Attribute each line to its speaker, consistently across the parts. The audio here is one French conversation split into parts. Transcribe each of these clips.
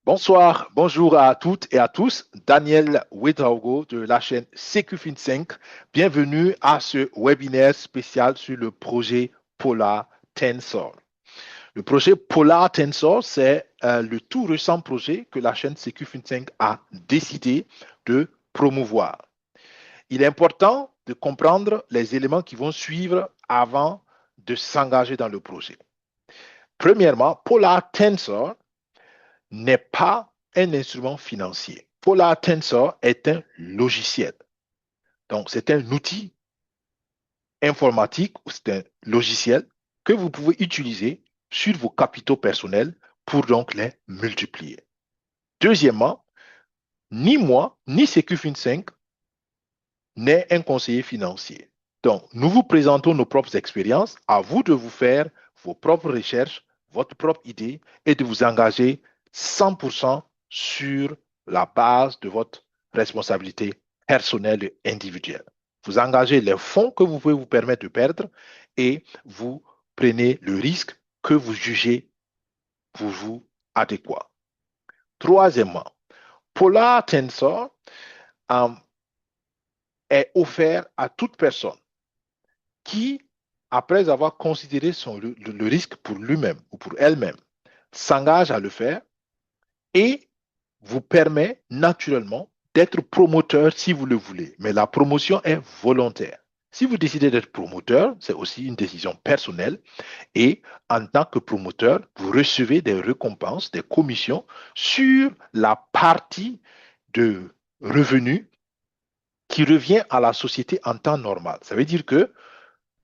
Speaker 1: Bonsoir, bonjour à toutes et à tous. Daniel Ouedraogo de la chaîne CQFin5. Bienvenue à ce webinaire spécial sur le projet Polar Tensor. Le projet Polar Tensor, c'est le tout récent projet que la chaîne CQFin5 a décidé de promouvoir. Il est important de comprendre les éléments qui vont suivre avant de s'engager dans le projet. Premièrement, Polar Tensor n'est pas un instrument financier. Polar Tensor est un logiciel. Donc, c'est un outil informatique ou c'est un logiciel que vous pouvez utiliser sur vos capitaux personnels pour donc les multiplier. Deuxièmement, ni moi, ni CQFin5 n'est un conseiller financier. Donc, nous vous présentons nos propres expériences. À vous de vous faire vos propres recherches, votre propre idée et de vous engager 100% sur la base de votre responsabilité personnelle et individuelle. Vous engagez les fonds que vous pouvez vous permettre de perdre et vous prenez le risque que vous jugez pour vous adéquat. Troisièmement, Polar Tensor euh, est offert à toute personne qui, après avoir considéré le risque pour lui-même ou pour elle-même, s'engage à le faire et vous permet naturellement d'être promoteur si vous le voulez. Mais la promotion est volontaire. Si vous décidez d'être promoteur, c'est aussi une décision personnelle. Et en tant que promoteur, vous recevez des récompenses, des commissions sur la partie de revenus qui revient à la société en temps normal. Ça veut dire que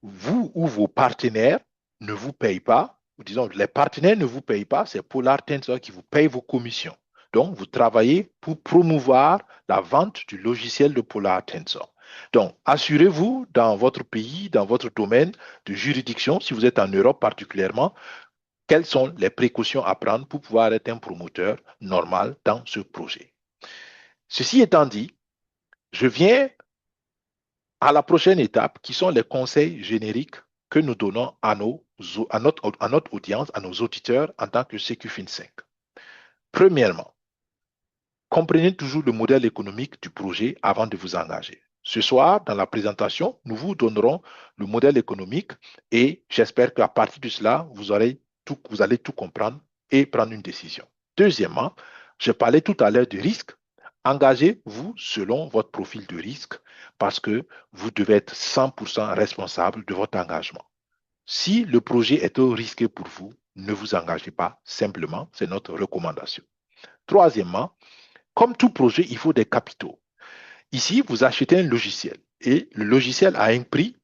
Speaker 1: vous ou vos partenaires ne vous payent pas, ou disons, les partenaires ne vous payent pas, c'est Polar Tensor qui vous paye vos commissions. Donc, vous travaillez pour promouvoir la vente du logiciel de Polar Tensor. Donc, assurez-vous dans votre pays, dans votre domaine de juridiction, si vous êtes en Europe particulièrement, quelles sont les précautions à prendre pour pouvoir être un promoteur normal dans ce projet. Ceci étant dit, je viens à la prochaine étape, qui sont les conseils génériques que nous donnons à notre audience, à nos auditeurs en tant que CQFin5. Premièrement, comprenez toujours le modèle économique du projet avant de vous engager. Ce soir, dans la présentation, nous vous donnerons le modèle économique et j'espère qu'à partir de cela, vous allez tout comprendre et prendre une décision. Deuxièmement, je parlais tout à l'heure du risque. Engagez-vous selon votre profil de risque parce que vous devez être 100% responsable de votre engagement. Si le projet est trop risqué pour vous, ne vous engagez pas simplement, c'est notre recommandation. Troisièmement, comme tout projet, il faut des capitaux. Ici, vous achetez un logiciel et le logiciel a un prix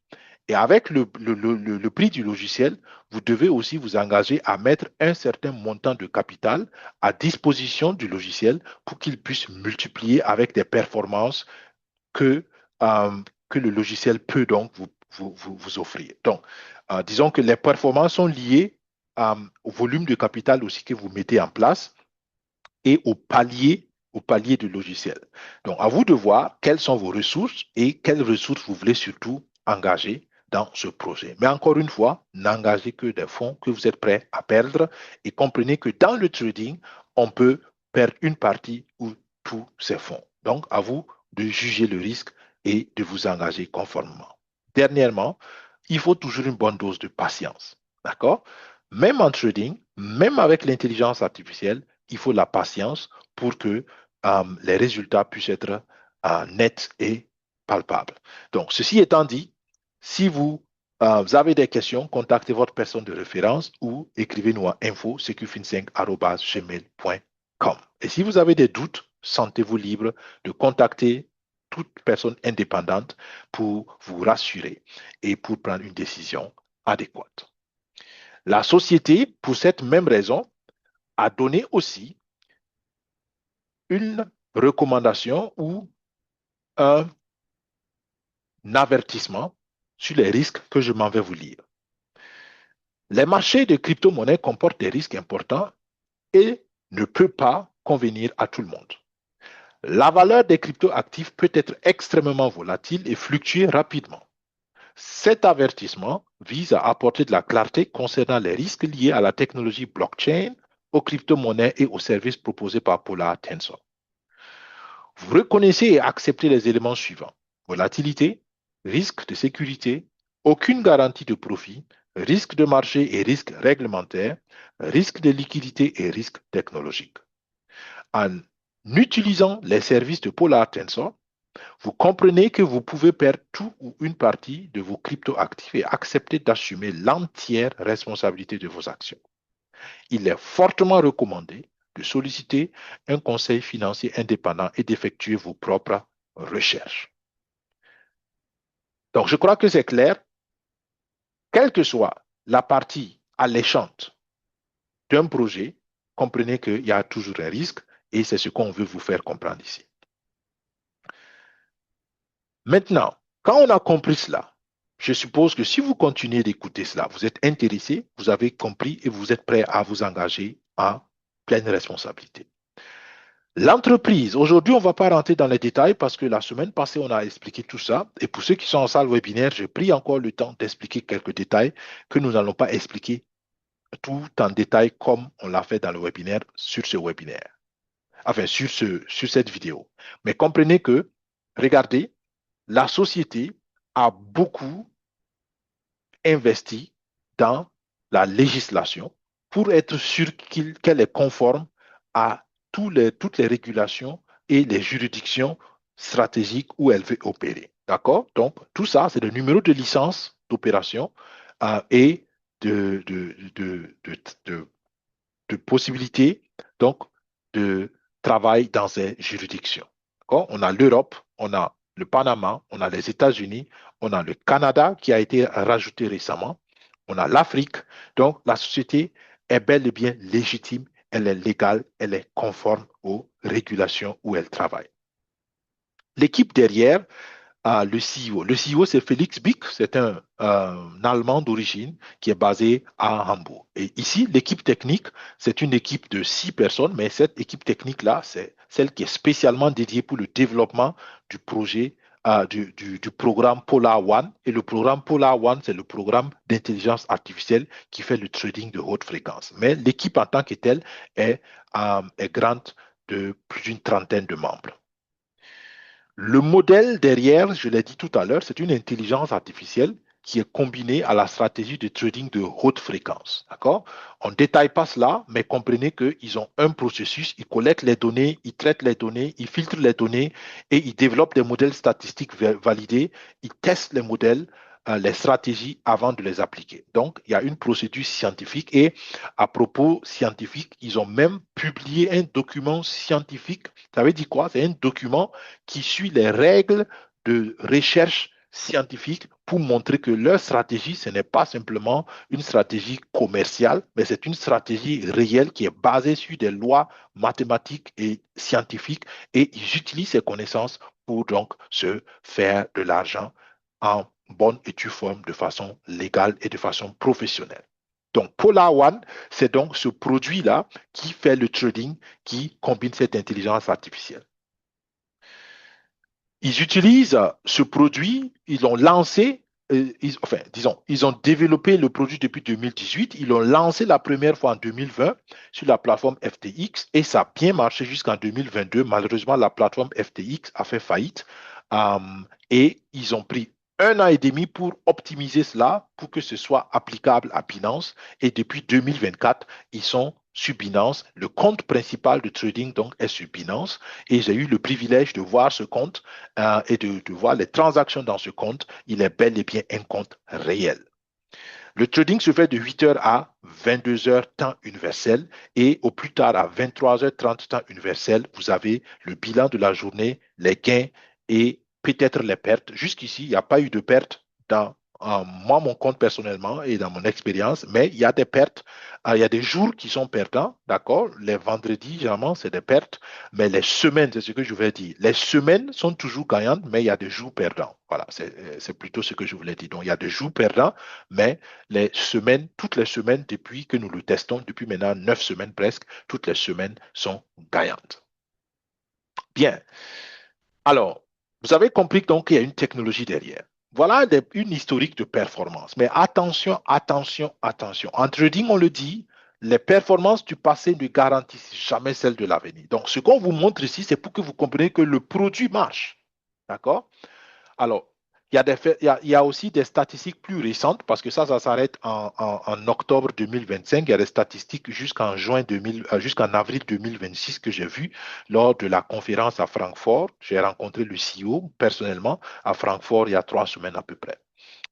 Speaker 1: et avec le prix du logiciel, vous devez aussi vous engager à mettre un certain montant de capital à disposition du logiciel pour qu'il puisse multiplier avec des performances que, euh, que le logiciel peut donc vous offrir. Donc, disons que les performances sont liées au volume de capital aussi que vous mettez en place et au palier du logiciel. Donc, à vous de voir quelles sont vos ressources et quelles ressources vous voulez surtout engager dans ce projet. Mais encore une fois, n'engagez que des fonds que vous êtes prêts à perdre et comprenez que dans le trading, on peut perdre une partie ou tous ces fonds. Donc, à vous de juger le risque et de vous engager conformément. Dernièrement, il faut toujours une bonne dose de patience. D'accord? Même en trading, même avec l'intelligence artificielle, il faut la patience pour que les résultats puissent être nets et palpables. Donc, ceci étant dit, si vous avez des questions, contactez votre personne de référence ou écrivez-nous à info-secufin5@gmail.com. Et si vous avez des doutes, sentez-vous libre de contacter toute personne indépendante pour vous rassurer et pour prendre une décision adéquate. La société, pour cette même raison, a donné aussi une recommandation ou un avertissement sur les risques que je m'en vais vous lire. Les marchés de crypto-monnaies comportent des risques importants et ne peuvent pas convenir à tout le monde. La valeur des crypto-actifs peut être extrêmement volatile et fluctuer rapidement. Cet avertissement vise à apporter de la clarté concernant les risques liés à la technologie blockchain aux crypto-monnaies et aux services proposés par Polar Tensor. Vous reconnaissez et acceptez les éléments suivants: volatilité, risque de sécurité, aucune garantie de profit, risque de marché et risque réglementaire, risque de liquidité et risque technologique. En utilisant les services de Polar Tensor, vous comprenez que vous pouvez perdre tout ou une partie de vos cryptoactifs et accepter d'assumer l'entière responsabilité de vos actions. Il est fortement recommandé de solliciter un conseil financier indépendant et d'effectuer vos propres recherches. Donc, je crois que c'est clair. Quelle que soit la partie alléchante d'un projet, comprenez qu'il y a toujours un risque et c'est ce qu'on veut vous faire comprendre ici. Maintenant, quand on a compris cela, je suppose que si vous continuez d'écouter cela, vous êtes intéressé, vous avez compris et vous êtes prêt à vous engager en pleine responsabilité. L'entreprise, aujourd'hui, on ne va pas rentrer dans les détails parce que la semaine passée, on a expliqué tout ça. Et pour ceux qui sont en salle webinaire, j'ai pris encore le temps d'expliquer quelques détails que nous n'allons pas expliquer tout en détail comme on l'a fait dans le webinaire sur ce webinaire, enfin sur cette vidéo. Mais comprenez que, regardez, la société a beaucoup investi dans la législation pour être sûr qu'elle est conforme à toutes les régulations et les juridictions stratégiques où elle veut opérer. D'accord? Donc, tout ça, c'est le numéro de licence d'opération et de, de, de, de, de de possibilités donc de travail dans ces juridictions. On a l'Europe, on a le Panama, on a les États-Unis, on a le Canada qui a été rajouté récemment, on a l'Afrique. Donc la société est bel et bien légitime, elle est légale, elle est conforme aux régulations où elle travaille. L'équipe derrière, le CEO. Le CEO, c'est Félix Bick, c'est un Allemand d'origine qui est basé à Hambourg. Et ici, l'équipe technique, c'est une équipe de 6 personnes, mais cette équipe technique-là, c'est celle qui est spécialement dédiée pour le développement du projet, du programme Polar One. Et le programme Polar One, c'est le programme d'intelligence artificielle qui fait le trading de haute fréquence. Mais l'équipe en tant que telle est grande de plus d'une trentaine de membres. Le modèle derrière, je l'ai dit tout à l'heure, c'est une intelligence artificielle qui est combinée à la stratégie de trading de haute fréquence. D'accord? On ne détaille pas cela, mais comprenez qu'ils ont un processus, ils collectent les données, ils traitent les données, ils filtrent les données et ils développent des modèles statistiques validés, ils testent les modèles, les stratégies avant de les appliquer. Donc, il y a une procédure scientifique et à propos scientifique, ils ont même publié un document scientifique. Ça veut dire quoi? C'est un document qui suit les règles de recherche scientifique pour montrer que leur stratégie, ce n'est pas simplement une stratégie commerciale, mais c'est une stratégie réelle qui est basée sur des lois mathématiques et scientifiques et ils utilisent ces connaissances pour donc se faire de l'argent en bonne et due forme de façon légale et de façon professionnelle. Donc, Polar One, c'est donc ce produit-là qui fait le trading, qui combine cette intelligence artificielle. Ils utilisent ce produit, ils l'ont lancé, ils ont développé le produit depuis 2018, ils l'ont lancé la première fois en 2020 sur la plateforme FTX et ça a bien marché jusqu'en 2022. Malheureusement, la plateforme FTX a fait faillite et ils ont pris 1 an et demi pour optimiser cela, pour que ce soit applicable à Binance. Et depuis 2024, ils sont sur Binance. Le compte principal de trading donc est sur Binance. Et j'ai eu le privilège de voir ce compte et de voir les transactions dans ce compte. Il est bel et bien un compte réel. Le trading se fait de 8h à 22h temps universel et au plus tard à 23h30 temps universel, vous avez le bilan de la journée, les gains et peut-être les pertes. Jusqu'ici, il n'y a pas eu de pertes dans moi, mon compte personnellement et dans mon expérience, mais il y a des pertes. Il y a des jours qui sont perdants, d'accord? Les vendredis, généralement, c'est des pertes, mais les semaines, c'est ce que je vais dire. Les semaines sont toujours gagnantes, mais il y a des jours perdants. Voilà, c'est plutôt ce que je voulais dire. Donc, il y a des jours perdants, mais les semaines, toutes les semaines, depuis que nous le testons, depuis maintenant 9 semaines presque, toutes les semaines sont gagnantes. Bien. Alors, vous avez compris donc qu'il y a une technologie derrière. Voilà une historique de performance. Mais attention, attention, attention. En trading, on le dit, les performances du passé ne garantissent jamais celles de l'avenir. Donc, ce qu'on vous montre ici, c'est pour que vous compreniez que le produit marche. D'accord? Alors, il y a aussi des statistiques plus récentes, parce que ça s'arrête en octobre 2025. Il y a des statistiques jusqu'en avril 2026 que j'ai vues lors de la conférence à Francfort. J'ai rencontré le CEO personnellement à Francfort il y a 3 semaines à peu près.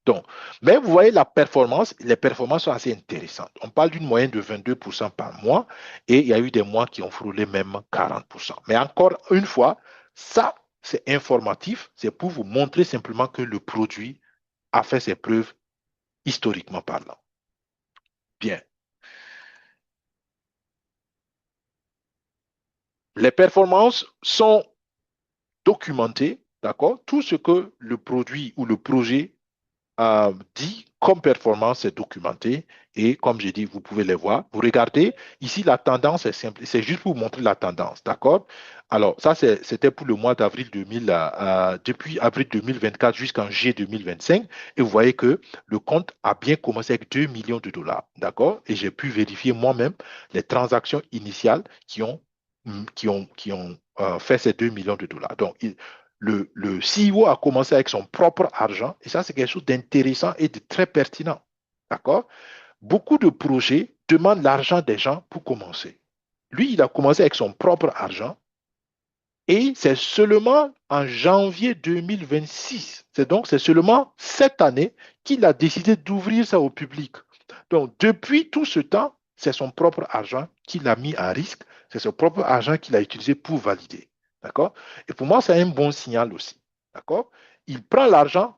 Speaker 1: Donc, mais vous voyez les performances sont assez intéressantes. On parle d'une moyenne de 22% par mois et il y a eu des mois qui ont frôlé même 40%. Mais encore une fois, ça, c'est informatif, c'est pour vous montrer simplement que le produit a fait ses preuves historiquement parlant. Bien. Les performances sont documentées, d'accord? Tout ce que le produit ou le projet dit comme performance est documenté et comme j'ai dit, vous pouvez les voir. Vous regardez, ici la tendance est simple, c'est juste pour vous montrer la tendance, d'accord? Alors ça c'était pour le mois d'avril 2000, depuis avril 2024 jusqu'en juillet 2025 et vous voyez que le compte a bien commencé avec 2 millions de dollars, d'accord? Et j'ai pu vérifier moi-même les transactions initiales qui ont fait ces 2 millions de dollars. Donc, le CEO a commencé avec son propre argent et ça, c'est quelque chose d'intéressant et de très pertinent. D'accord? Beaucoup de projets demandent l'argent des gens pour commencer. Lui, il a commencé avec son propre argent et c'est seulement en janvier 2026, c'est seulement cette année qu'il a décidé d'ouvrir ça au public. Donc, depuis tout ce temps, c'est son propre argent qu'il a mis à risque, c'est son propre argent qu'il a utilisé pour valider. D'accord? Et pour moi, c'est un bon signal aussi. D'accord? Il prend l'argent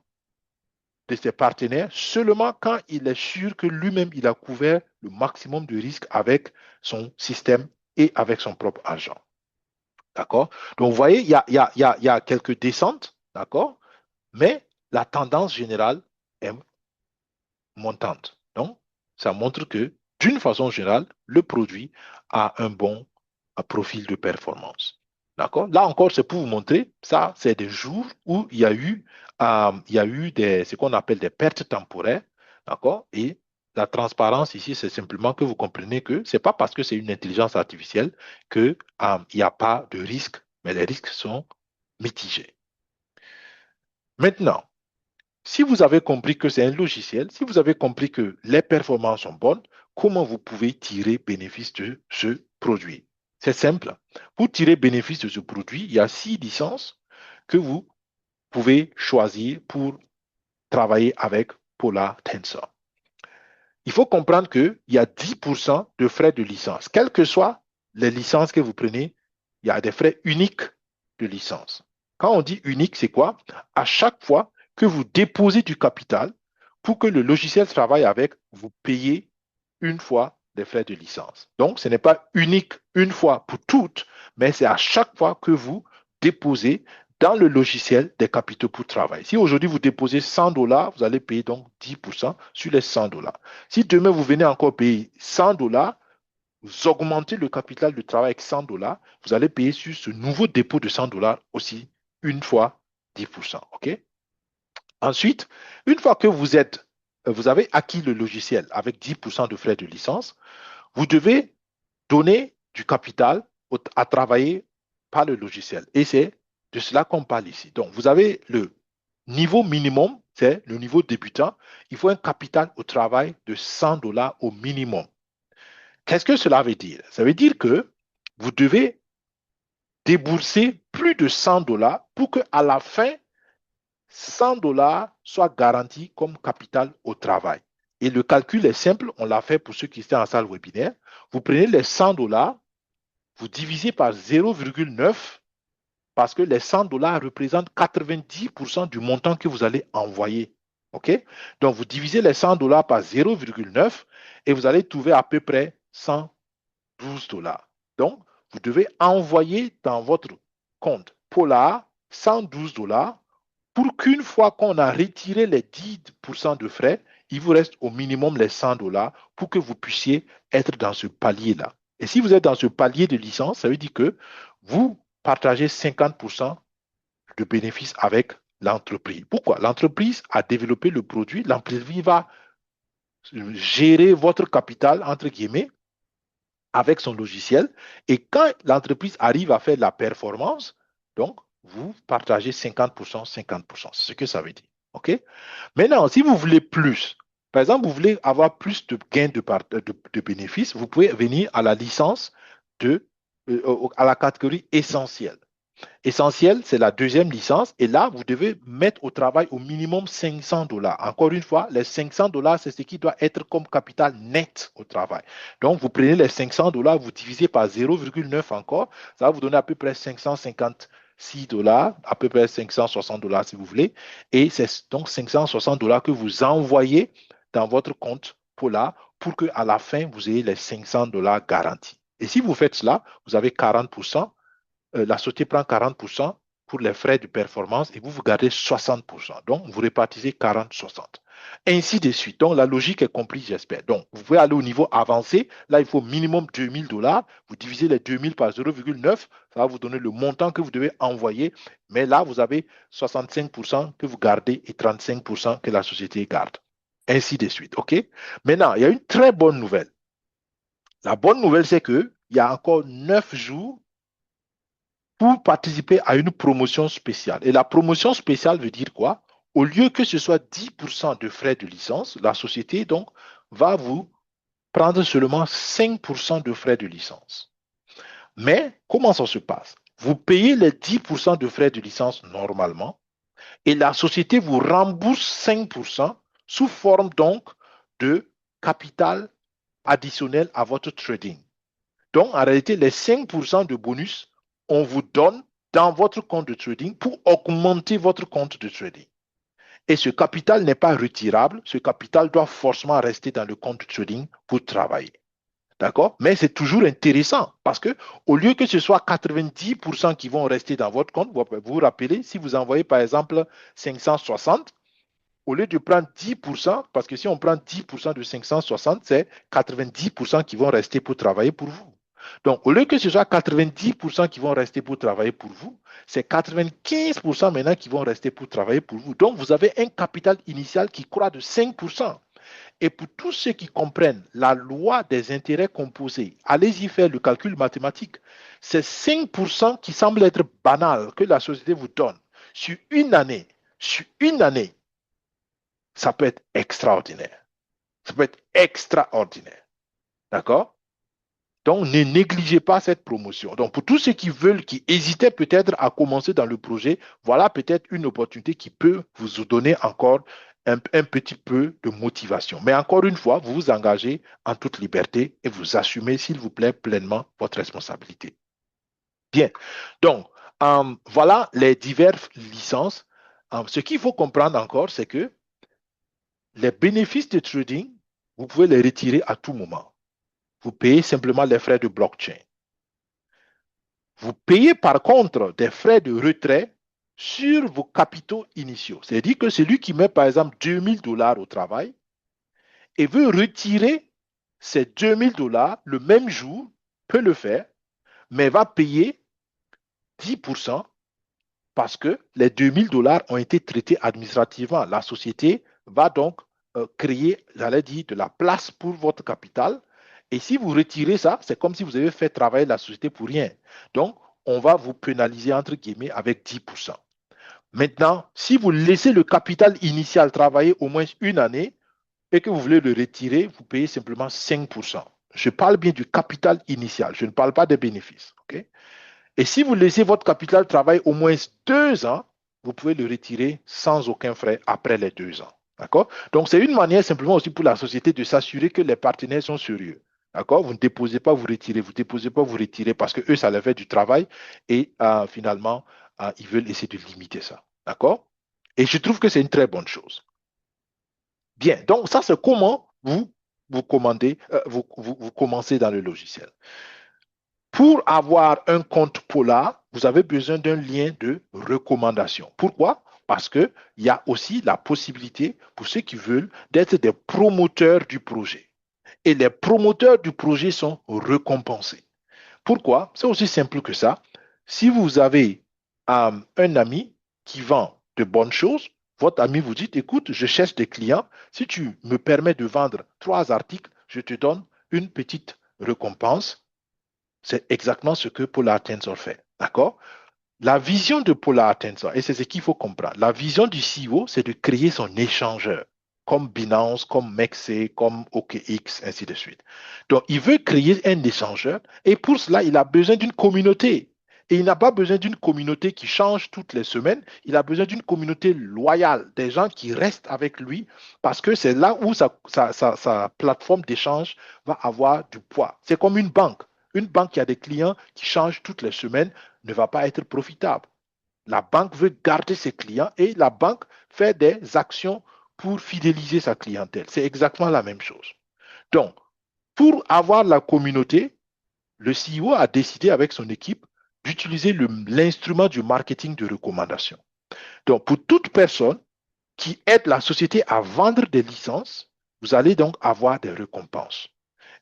Speaker 1: de ses partenaires seulement quand il est sûr que lui-même, il a couvert le maximum de risques avec son système et avec son propre argent. D'accord? Donc, vous voyez, il y a quelques descentes, d'accord? Mais la tendance générale est montante. Donc, ça montre que, d'une façon générale, le produit a un bon profil de performance. D'accord? Là encore, c'est pour vous montrer, ça, c'est des jours où il y a eu ce qu'on appelle des pertes temporaires. D'accord? Et la transparence ici, c'est simplement que vous comprenez que ce n'est pas parce que c'est une intelligence artificielle qu'il n'y a pas de risque, mais les risques sont mitigés. Maintenant, si vous avez compris que c'est un logiciel, si vous avez compris que les performances sont bonnes, comment vous pouvez tirer bénéfice de ce produit? C'est simple. Pour tirer bénéfice de ce produit, il y a 6 licences que vous pouvez choisir pour travailler avec Polar Tensor. Il faut comprendre qu'il y a 10% de frais de licence. Quelles que soient les licences que vous prenez, il y a des frais uniques de licence. Quand on dit unique, c'est quoi? À chaque fois que vous déposez du capital, pour que le logiciel travaille avec, vous payez une fois des frais de licence. Donc, ce n'est pas unique une fois pour toutes, mais c'est à chaque fois que vous déposez dans le logiciel des capitaux pour travail. Si aujourd'hui vous déposez 100 dollars, vous allez payer donc 10% sur les 100 dollars. Si demain vous venez encore payer 100 dollars, vous augmentez le capital de travail avec 100 dollars, vous allez payer sur ce nouveau dépôt de 100 dollars aussi une fois 10%. OK? Ensuite, une fois que vous avez acquis le logiciel avec 10% de frais de licence, vous devez donner du capital à travailler par le logiciel. Et c'est de cela qu'on parle ici. Donc, vous avez le niveau minimum, c'est le niveau débutant. Il faut un capital au travail de 100 dollars au minimum. Qu'est-ce que cela veut dire? Ça veut dire que vous devez débourser plus de 100 dollars pour qu'à la fin, 100 dollars soient garantis comme capital au travail. Et le calcul est simple, on l'a fait pour ceux qui étaient en salle webinaire. Vous prenez les 100 dollars, vous divisez par 0,9 parce que les 100 dollars représentent 90% du montant que vous allez envoyer. OK? Donc, vous divisez les 100 dollars par 0,9 et vous allez trouver à peu près 112 dollars. Donc, vous devez envoyer dans votre compte Polar 112 dollars pour qu'une fois qu'on a retiré les 10% de frais, il vous reste au minimum les 100 dollars pour que vous puissiez être dans ce palier-là. Et si vous êtes dans ce palier de licence, ça veut dire que vous partagez 50% de bénéfices avec l'entreprise. Pourquoi? L'entreprise a développé le produit, l'entreprise va gérer votre capital, entre guillemets, avec son logiciel. Et quand l'entreprise arrive à faire de la performance, donc, vous partagez 50%, 50%. C'est ce que ça veut dire. OK? Maintenant, si vous voulez plus, par exemple, vous voulez avoir plus de gains de bénéfices, vous pouvez venir à la licence à la catégorie essentielle. Essentiel, c'est la deuxième licence. Et là, vous devez mettre au travail au minimum 500 dollars. Encore une fois, les 500 dollars, c'est ce qui doit être comme capital net au travail. Donc, vous prenez les 500 dollars, vous divisez par 0,9 encore. Ça va vous donner à peu près 556 dollars, à peu près 560 dollars si vous voulez. Et c'est donc 560 dollars que vous envoyez dans votre compte Polar pour qu'à la fin, vous ayez les 500 dollars garantis. Et si vous faites cela, vous avez 40%. La société prend 40% pour les frais de performance et vous gardez 60%. Donc, vous répartissez 40-60. Ainsi de suite. Donc, la logique est comprise, j'espère. Donc, vous pouvez aller au niveau avancé. Là, il faut minimum 2000 dollars. Vous divisez les 2000 par 0,9. Ça va vous donner le montant que vous devez envoyer. Mais là, vous avez 65% que vous gardez et 35% que la société garde. Ainsi de suite. OK? Maintenant, il y a une très bonne nouvelle. La bonne nouvelle, c'est qu'il y a encore 9 jours pour participer à une promotion spéciale. Et la promotion spéciale veut dire quoi? Au lieu que ce soit 10% de frais de licence, la société donc va vous prendre seulement 5% de frais de licence. Mais comment ça se passe? Vous payez les 10% de frais de licence normalement et la société vous rembourse 5% sous forme donc de capital additionnel à votre trading. Donc, en réalité, les 5% de bonus, on vous donne dans votre compte de trading pour augmenter votre compte de trading. Et ce capital n'est pas retirable. Ce capital doit forcément rester dans le compte de trading pour travailler. D'accord? Mais c'est toujours intéressant parce que au lieu que ce soit 90% qui vont rester dans votre compte, vous vous rappelez, si vous envoyez par exemple 560, au lieu de prendre 10%, parce que si on prend 10% de 560, c'est 90% qui vont rester pour travailler pour vous. Donc, au lieu que ce soit 90% qui vont rester pour travailler pour vous, c'est 95% maintenant qui vont rester pour travailler pour vous. Donc, vous avez un capital initial qui croît de 5%. Et pour tous ceux qui comprennent la loi des intérêts composés, allez-y faire le calcul mathématique. C'est 5% qui semble être banal que la société vous donne sur une année. Sur une année, ça peut être extraordinaire. Ça peut être extraordinaire. D'accord? Donc, ne négligez pas cette promotion. Donc, pour tous ceux qui veulent, qui hésitaient peut-être à commencer dans le projet, voilà peut-être une opportunité qui peut vous donner encore un petit peu de motivation. Mais encore une fois, vous vous engagez en toute liberté et vous assumez, s'il vous plaît, pleinement votre responsabilité. Bien. Donc, voilà les diverses licences. Ce qu'il faut comprendre encore, c'est que les bénéfices de trading, vous pouvez les retirer à tout moment. Vous payez simplement les frais de blockchain. Vous payez par contre des frais de retrait sur vos capitaux initiaux. C'est-à-dire que celui qui met par exemple 2000 dollars au travail et veut retirer ces 2000 dollars le même jour, peut le faire, mais va payer 10% parce que les 2000 dollars ont été traités administrativement. La société va donc créer, j'allais dire, de la place pour votre capital. Et si vous retirez ça, c'est comme si vous avez fait travailler la société pour rien. Donc, on va vous pénaliser, entre guillemets, avec 10%. Maintenant, si vous laissez le capital initial travailler au moins une année et que vous voulez le retirer, vous payez simplement 5%. Je parle bien du capital initial, je ne parle pas des bénéfices. Okay? Et si vous laissez votre capital travailler au moins 2 ans, vous pouvez le retirer sans aucun frais après les 2 ans. D'accord? Donc, c'est une manière simplement aussi pour la société de s'assurer que les partenaires sont sérieux. D'accord? Vous ne déposez pas, vous retirez. Vous ne déposez pas, vous retirez parce que eux, ça leur fait du travail et finalement, ils veulent essayer de limiter ça. D'accord? Et je trouve que c'est une très bonne chose. Bien. Donc, ça, c'est comment vous commandez, vous commencez dans le logiciel. Pour avoir un compte Polar, vous avez besoin d'un lien de recommandation. Pourquoi? Parce qu'il y a aussi la possibilité pour ceux qui veulent d'être des promoteurs du projet. Et les promoteurs du projet sont récompensés. Pourquoi? C'est aussi simple que ça. Si vous avez un ami qui vend de bonnes choses, votre ami vous dit, écoute, je cherche des clients. Si tu me permets de vendre 3 articles, je te donne une petite récompense, c'est exactement ce que Polar Tensor fait. D'accord? La vision de Polar Tensor, et c'est ce qu'il faut comprendre, la vision du CEO, c'est de créer son échangeur, comme Binance, comme MEXC, comme OKX, ainsi de suite. Donc, il veut créer un échangeur, et pour cela, il a besoin d'une communauté. Et il n'a pas besoin d'une communauté qui change toutes les semaines, il a besoin d'une communauté loyale, des gens qui restent avec lui, parce que c'est là où sa plateforme d'échange va avoir du poids. C'est comme une banque. Une banque qui a des clients qui changent toutes les semaines ne va pas être profitable. La banque veut garder ses clients et la banque fait des actions pour fidéliser sa clientèle. C'est exactement la même chose. Donc, pour avoir la communauté, le CEO a décidé avec son équipe d'utiliser l'instrument du marketing de recommandation. Donc, pour toute personne qui aide la société à vendre des licences, vous allez donc avoir des récompenses.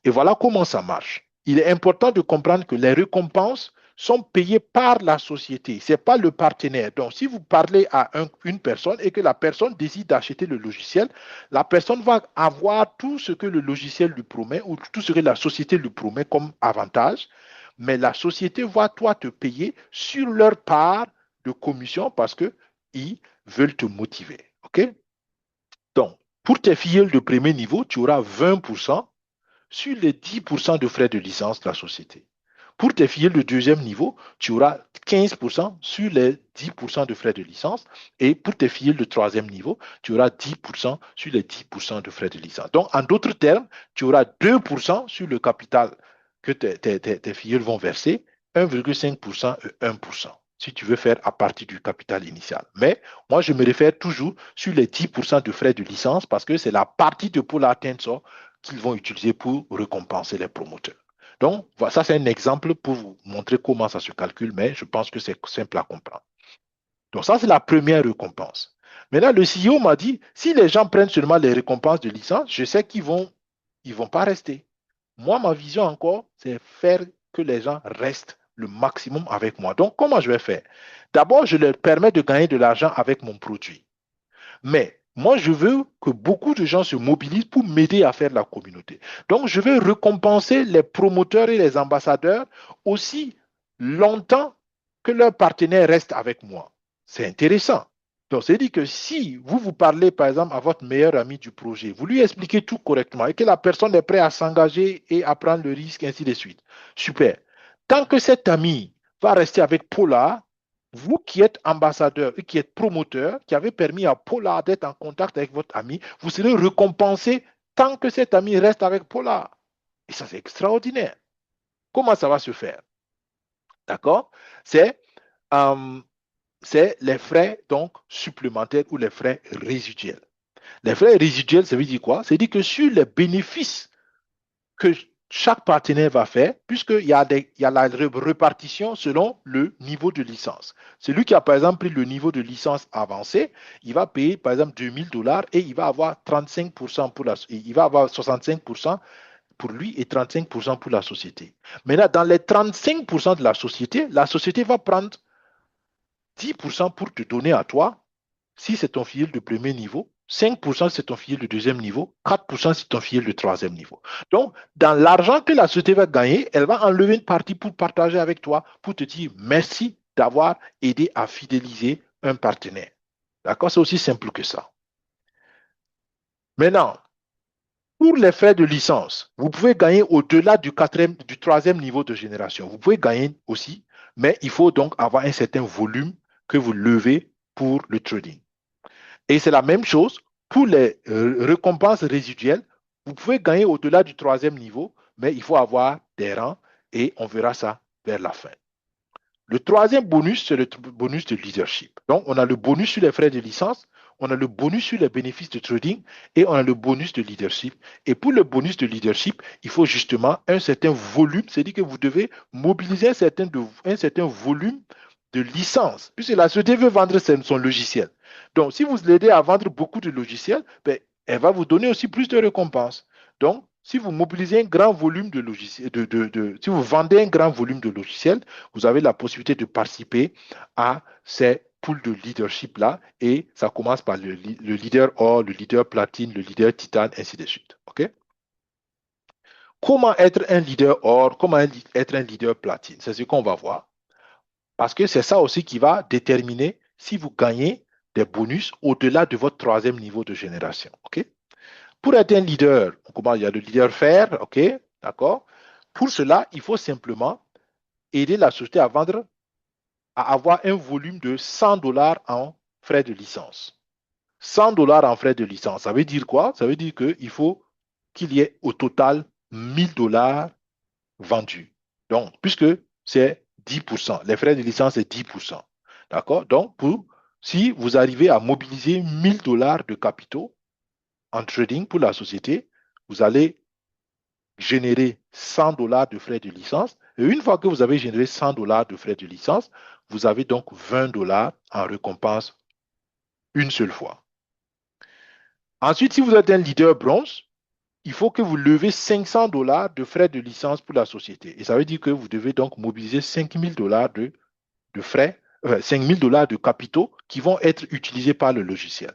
Speaker 1: Et voilà comment ça marche. Il est important de comprendre que les récompenses sont payées par la société, ce n'est pas le partenaire. Donc, si vous parlez à une personne et que la personne décide d'acheter le logiciel, la personne va avoir tout ce que le logiciel lui promet ou tout ce que la société lui promet comme avantage, mais la société va, toi, te payer sur leur part de commission parce qu'ils veulent te motiver. OK? Donc, pour tes filleuls de premier niveau, tu auras 20% sur les 10% de frais de licence de la société. Pour tes filleuls de deuxième niveau, tu auras 15% sur les 10% de frais de licence. Et pour tes filleuls de troisième niveau, tu auras 10% sur les 10% de frais de licence. Donc, en d'autres termes, tu auras 2% sur le capital que tes filleuls vont verser, 1,5% et 1%, si tu veux faire à partir du capital initial. Mais moi, je me réfère toujours sur les 10% de frais de licence parce que c'est la partie de Polar Tensor qu'ils vont utiliser pour récompenser les promoteurs. Donc, ça, c'est un exemple pour vous montrer comment ça se calcule, mais je pense que c'est simple à comprendre. Donc, ça, c'est la première récompense. Maintenant, le CEO m'a dit, si les gens prennent seulement les récompenses de licence, je sais qu'ils vont pas rester. Moi, ma vision encore, c'est faire que les gens restent le maximum avec moi. Donc, comment je vais faire? D'abord, je leur permets de gagner de l'argent avec mon produit. Mais moi, je veux que beaucoup de gens se mobilisent pour m'aider à faire la communauté. Donc, je veux récompenser les promoteurs et les ambassadeurs aussi longtemps que leurs partenaires restent avec moi. C'est intéressant. Donc, c'est-à-dire que si vous parlez, par exemple, à votre meilleur ami du projet, vous lui expliquez tout correctement et que la personne est prête à s'engager et à prendre le risque, ainsi de suite. Super. Tant que cet ami va rester avec Paula, vous qui êtes ambassadeur et qui êtes promoteur, qui avez permis à Paula d'être en contact avec votre ami, vous serez récompensé tant que cet ami reste avec Paula. Et ça, c'est extraordinaire. Comment ça va se faire? D'accord? C'est euh, c'est les frais donc supplémentaires ou les frais résiduels. Les frais résiduels, ça veut dire quoi? Ça veut dire que sur les bénéfices que chaque partenaire va faire, puisqu'il y a la répartition selon le niveau de licence. Celui qui a par exemple pris le niveau de licence avancé, il va payer par exemple $2000 et il va avoir 35% il va avoir 65% pour lui et 35% pour la société. Maintenant, dans les 35% de la société va prendre 10% pour te donner à toi si c'est ton filleul de premier niveau, 5% si c'est ton filleul de deuxième niveau, 4% si c'est ton filleul de troisième niveau. Donc, dans l'argent que la société va gagner, elle va enlever une partie pour partager avec toi, pour te dire merci d'avoir aidé à fidéliser un partenaire. D'accord? C'est aussi simple que ça. Maintenant, pour les frais de licence, vous pouvez gagner au-delà du troisième niveau de génération. Vous pouvez gagner aussi, mais il faut donc avoir un certain volume que vous levez pour le trading. Et c'est la même chose pour les récompenses résiduelles. Vous pouvez gagner au-delà du troisième niveau, mais il faut avoir des rangs et on verra ça vers la fin. Le troisième bonus, c'est le bonus de leadership. Donc, on a le bonus sur les frais de licence, on a le bonus sur les bénéfices de trading et on a le bonus de leadership. Et pour le bonus de leadership, il faut justement un certain volume, c'est-à-dire que vous devez mobiliser un certain volume de licences, puisque la société veut vendre son logiciel. Donc, si vous l'aidez à vendre beaucoup de logiciels, ben, elle va vous donner aussi plus de récompenses. Donc, si vous mobilisez un grand volume de logiciels, si vous vendez un grand volume de logiciels, vous avez la possibilité de participer à ces pools de leadership-là et ça commence par le leader or, le leader platine, le leader titane, ainsi de suite. OK? Comment être un leader or? Comment être un leader platine? C'est ce qu'on va voir. Parce que c'est ça aussi qui va déterminer si vous gagnez des bonus au-delà de votre troisième niveau de génération. OK? Pour être un leader, comment il y a le leader fer, OK? D'accord? Pour cela, il faut simplement aider la société à vendre, à avoir un volume de 100 dollars en frais de licence. 100 dollars en frais de licence, ça veut dire quoi? Ça veut dire qu'il faut qu'il y ait au total 1000 dollars vendus. Donc, puisque c'est 10%, les frais de licence, c'est 10%. D'accord? Donc, si vous arrivez à mobiliser 1000 dollars de capitaux en trading pour la société, vous allez générer 100 dollars de frais de licence. Et une fois que vous avez généré 100 dollars de frais de licence, vous avez donc 20 dollars en récompense une seule fois. Ensuite, si vous êtes un leader bronze, il faut que vous levez 500 dollars de frais de licence pour la société. Et ça veut dire que vous devez donc mobiliser 5000 dollars de frais, 5000 dollars de capitaux qui vont être utilisés par le logiciel.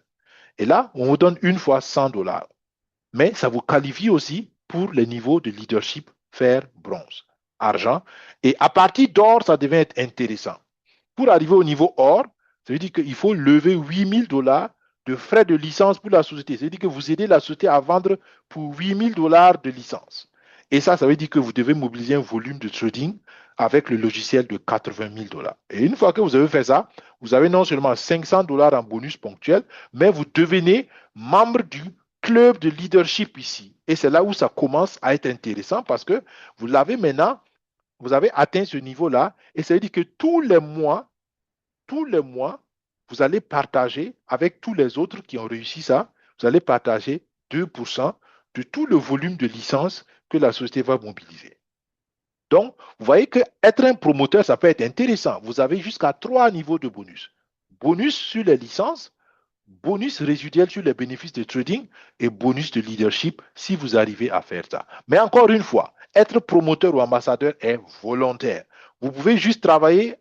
Speaker 1: Et là, on vous donne une fois 100 dollars. Mais ça vous qualifie aussi pour les niveaux de leadership fer, bronze, argent. Et à partir d'or, ça devient être intéressant. Pour arriver au niveau or, ça veut dire qu'il faut lever 8000 dollars de frais de licence pour la société. Ça veut dire que vous aidez la société à vendre pour 8000 dollars de licence. Et ça veut dire que vous devez mobiliser un volume de trading avec le logiciel de 80 000 dollars. Et une fois que vous avez fait ça, vous avez non seulement 500 dollars en bonus ponctuel, mais vous devenez membre du club de leadership ici. Et c'est là où ça commence à être intéressant parce que vous l'avez maintenant, vous avez atteint ce niveau-là et ça veut dire que tous les mois, vous allez partager avec tous les autres qui ont réussi ça, vous allez partager 2% de tout le volume de licences que la société va mobiliser. Donc, vous voyez que être un promoteur, ça peut être intéressant. Vous avez jusqu'à 3 niveaux de bonus. Bonus sur les licences, bonus résiduel sur les bénéfices de trading et bonus de leadership si vous arrivez à faire ça. Mais encore une fois, être promoteur ou ambassadeur est volontaire. Vous pouvez juste travailler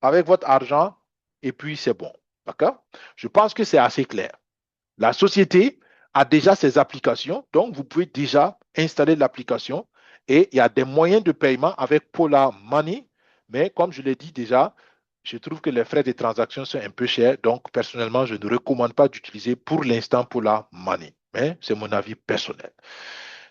Speaker 1: avec votre argent et puis c'est bon. D'accord? Je pense que c'est assez clair. La société a déjà ses applications, donc vous pouvez déjà installer l'application et il y a des moyens de paiement avec Polar Money, mais comme je l'ai dit déjà, je trouve que les frais de transaction sont un peu chers, donc personnellement, je ne recommande pas d'utiliser pour l'instant Polar Money, mais c'est mon avis personnel.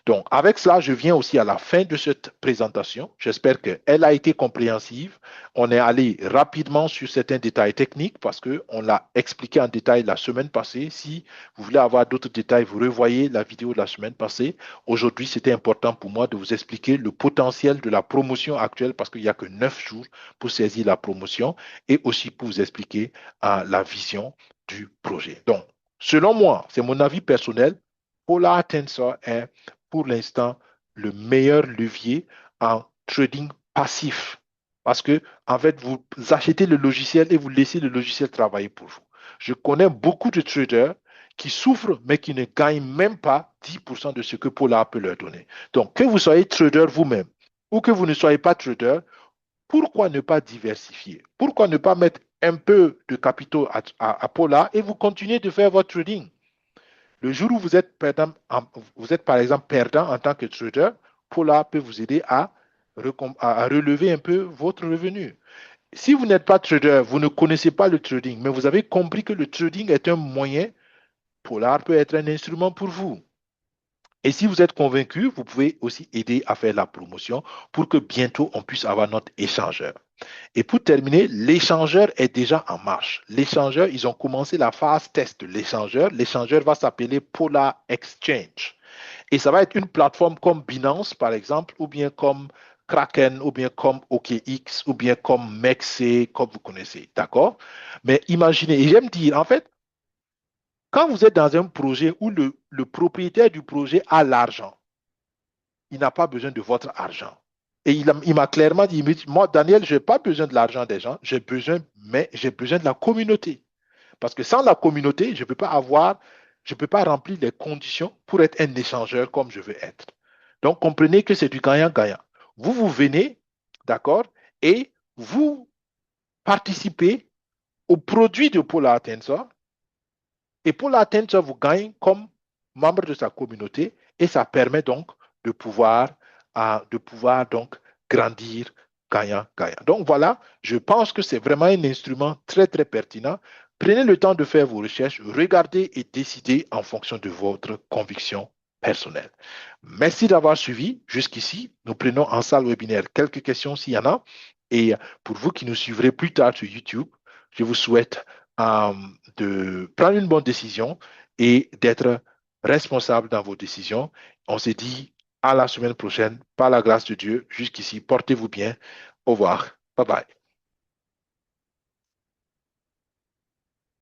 Speaker 1: Donc, avec cela, je viens aussi à la fin de cette présentation. J'espère qu'elle a été compréhensive. On est allé rapidement sur certains détails techniques parce qu'on l'a expliqué en détail la semaine passée. Si vous voulez avoir d'autres détails, vous revoyez la vidéo de la semaine passée. Aujourd'hui, c'était important pour moi de vous expliquer le potentiel de la promotion actuelle parce qu'il n'y a que 9 jours pour saisir la promotion et aussi pour vous expliquer la vision du projet. Donc, selon moi, c'est mon avis personnel, Polar Tensor est pour l'instant le meilleur levier en trading passif. Parce que, en fait, vous achetez le logiciel et vous laissez le logiciel travailler pour vous. Je connais beaucoup de traders qui souffrent, mais qui ne gagnent même pas 10% de ce que Polar peut leur donner. Donc, que vous soyez trader vous-même ou que vous ne soyez pas trader, pourquoi ne pas diversifier? Pourquoi ne pas mettre un peu de capitaux à Polar et vous continuez de faire votre trading? Le jour où vous êtes perdant, vous êtes par exemple perdant en tant que trader, Polar peut vous aider à relever un peu votre revenu. Si vous n'êtes pas trader, vous ne connaissez pas le trading, mais vous avez compris que le trading est un moyen, Polar peut être un instrument pour vous. Et si vous êtes convaincu, vous pouvez aussi aider à faire la promotion pour que bientôt on puisse avoir notre échangeur. Et pour terminer, l'échangeur est déjà en marche. L'échangeur, ils ont commencé la phase test de l'échangeur. L'échangeur va s'appeler Polar Exchange. Et ça va être une plateforme comme Binance, par exemple, ou bien comme Kraken, ou bien comme OKX, ou bien comme Mexe, comme vous connaissez. D'accord? Mais imaginez, et j'aime dire, en fait, quand vous êtes dans un projet où le propriétaire du projet a l'argent, il n'a pas besoin de votre argent. Et il m'a clairement dit, moi, Daniel, je n'ai pas besoin de l'argent des gens, mais j'ai besoin de la communauté. Parce que sans la communauté, je ne peux pas remplir les conditions pour être un échangeur comme je veux être. Donc, comprenez que c'est du gagnant-gagnant. Vous venez, d'accord, et vous participez au produit de Polar Tensor, et Polar Tensor vous gagne comme membre de sa communauté, et ça permet donc de pouvoir de pouvoir donc grandir gagnant-gagnant. Donc voilà, je pense que c'est vraiment un instrument très, très pertinent. Prenez le temps de faire vos recherches, regardez et décidez en fonction de votre conviction personnelle. Merci d'avoir suivi jusqu'ici. Nous prenons en salle webinaire quelques questions s'il y en a. Et pour vous qui nous suivrez plus tard sur YouTube, je vous souhaite euh, de prendre une bonne décision et d'être responsable dans vos décisions. On se dit à la semaine prochaine, par la grâce de Dieu. Jusqu'ici, portez-vous bien. Au revoir. Bye bye.